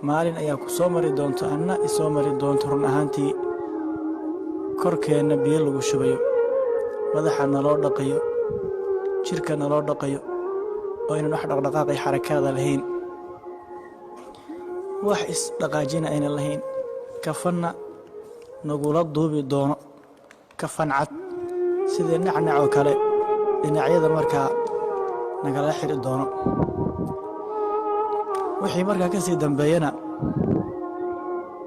maalin ayaa ku soo mari doonto anna isoo mari doonto run ahaantii korkeenna biyo lagu shubayo madaxa naloo dhaqayo jirka naloo dhaqayo oo inaan wax dhaqdhaqaaq iyo xarakaada lahayn wax isdhaqaajina aynan lahayn kafanna nagula duubi doono kafan cad sidii nacnac oo kale dhinacyada markaa nagala xiri doono wixii markaa ka sii dambeeyana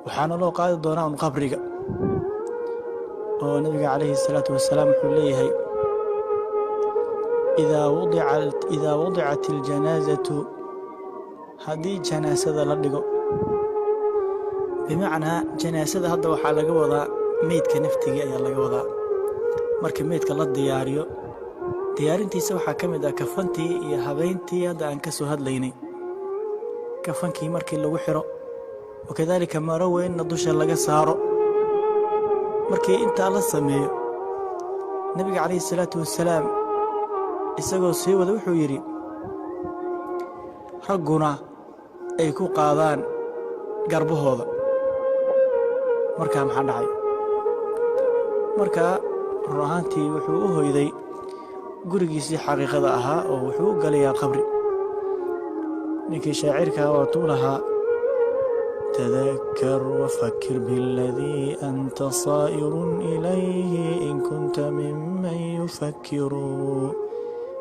waxaana loo qaadi doonaa un qabriga oo nabiga calayhi salaatu wasalaam wuxuu leeyahay idaa wadicat iljanaazatu haddii janaasada la dhigo bimacnaa janaasada hadda waxaa laga wadaa meydka naftigii ayaa laga wadaa marka meydka la diyaariyo diyaarintiisa waxaa ka mid ah kafantii iyo habeyntii hadda aan ka soo hadlaynay kafankii markii lagu xiro wakadaalika maro weynna dusha laga saaro markii intaa la sameeyo nebiga calayhi salaatu wasalaam isagoo sii wada wuxuu yidhi ragguna ay ku qaadaan garbahooda markaa maxaa dhacay markaa run ahaantii wuxuu u hoyday gurigiisii xaqiiqada ahaa oo wuxuu u galayaa qabri ninkii shaacirkaa waatuu lahaa تذكر وفكر بالذي أنت صائر إليه إن كنت ممن يفكر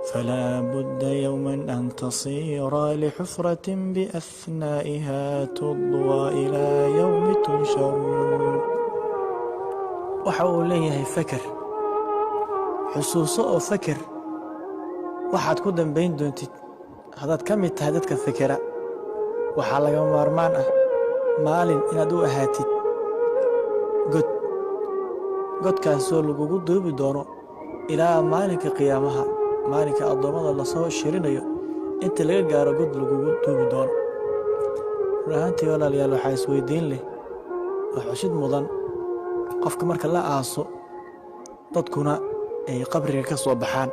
فلا بد يوما أن تصير لحفرة بأثنائها تضوى إلى يوم تنشر وحاول ليه فكر حسوسه فكر waxaad ku dambayn doontid haddaad ka mid tahay dadka fikira waxaa laga maarmaan ah maalin inaad u ahaatid godkaasoo lagugu duubi doono ilaa maalinka qiyaamaha maalinka addoommada lasoo shirinayo inta laga gaaro god lagugu duubi doono run ahaantii walaalayaal waxaa isweydiin leh oo xusid mudan qofka marka la aaso dadkuna ay qabriga ka soo baxaan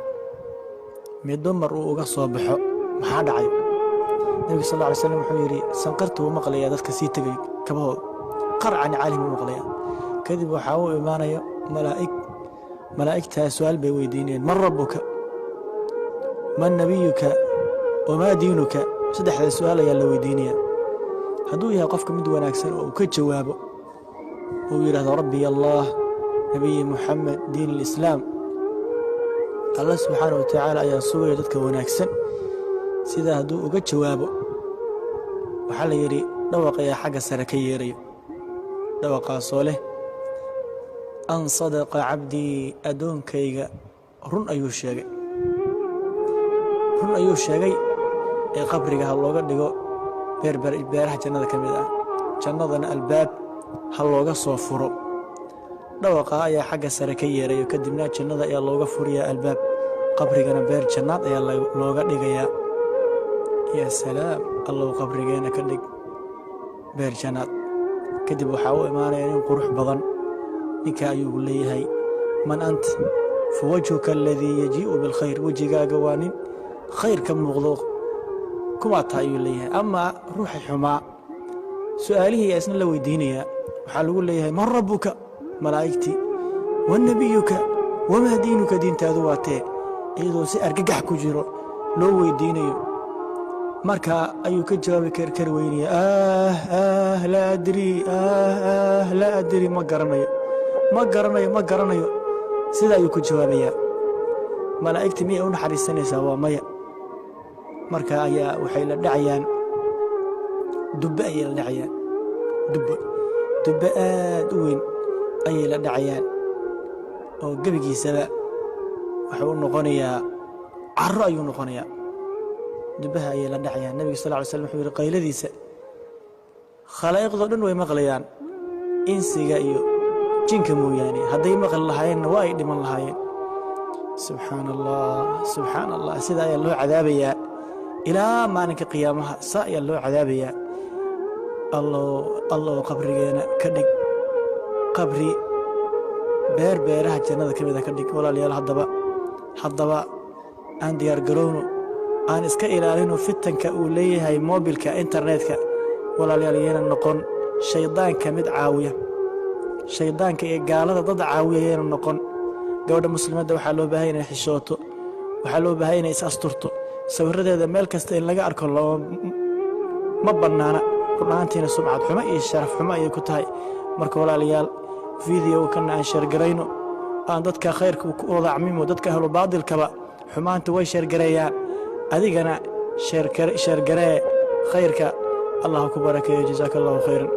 midba mar uu uga soo baxo maxaa dhacay nebiga sal alla alay slam wuxuu yidhi sanqarta wuu maqlayaa dadka sii tegay kabahooda qarcani caalim wuu maqlayaa kadib waxaa u imaanaya malaa'igtaa su-aal bay weydiinayeen man rabbuka man nabiyuka wamaa diinuka saddexdaa su-aal ayaa la weydiinaya hadduu yahay qofka mid wanaagsan oo uu ka jawaabo uu yidhahdo rabbiy allah nabiyi muxamed diin alislaam allah subxaana wa tacaala ayaa sugaya dadka wanaagsan sidaa hadduu uga jawaabo waxaa la yidhi dhawaq ayaa xagga sare ka yeerayo dhawaqaasoo leh an sadaqa cabdii addoonkayga run ayuu sheegay ee qabriga ha looga dhigo beeraha jannada ka mid ah jannadana albaab ha looga soo furo dhawaqaa ayaa xagga sare ka yeerayo kadibna jannada ayaa looga furiyaa albaab qabrigana beer jannaad ayaa looga dhigayaa yaa salaam allow qabrigeena ka dhig beer jannaad kadib waxaa u imaanaya nin qurux badan ninka ayuu leeyahay man ant fa wajhuka aladii yajii'u bilkhayr wejigaaga waa nin khayr ka muuqdo kumaa taa ayuu leeyahay amaa ruuxi xumaa su'aalihii ayaa isna la weydiinayaa waxaa lagu leeyahay man rabbuka malaa'igtii wanebiyuka wamaa diinuka diintaadu waa tee iyadoo si argagax ku jiro loo weydiinayo markaa ayuu ka jawaabi kari weynaya laa adri ma garanayo sida ayuu ku jawaabayaa malaa'igtii miyay u naxariisanaysaa waa maya markaa ayaa waxay la dhacayaan dubbe ayay la dhacayaan dubbe aad u weyn ayay la dhacayaan oo gebigiisaba wuxuu u noqonayaa caro ayuu noqonayaa dubbaha ayay la dhacayaan nebiga sal ly slam wuxuu yidhi qayladiisa khalaa'iqdoo dhan way maqlayaan insiga iyo jinka mooyaane hadday maqli lahaayeenna waa ay dhiman lahaayeen subxaana allah sida ayaa loo cadaabayaa ilaa maalinka qiyaamaha saa ayaa loo cadaabayaa allow qabrigeena ka dhig qabri beeraha jannada ka mida ka dhig walaalayaal haddaba aan diyaar garowno aan iska ilaalino fitanka uu leeyahay moobilka internetka walaalyaal yeena noqon shaydaanka mid caawiya shaydaanka iyo gaalada dad caawiya yeena noqon gabadha muslimadda waxaa loo baahay inay xishooto waxaa loo baahay inay is asturto sawiradeeda meel kasta in laga arko ma bannaana run ahaantiina sumcad xumo iyo sharaf xumo ayay ku tahay marka walaalayaal video kana aan sheergarayno aan dadka khayrka ku wada acmimo dadka ahlu baadilkaba xumaanta way sheergareeyaan adigana sheergaree khayrka allah ku barakeeyo jazakallahu khayran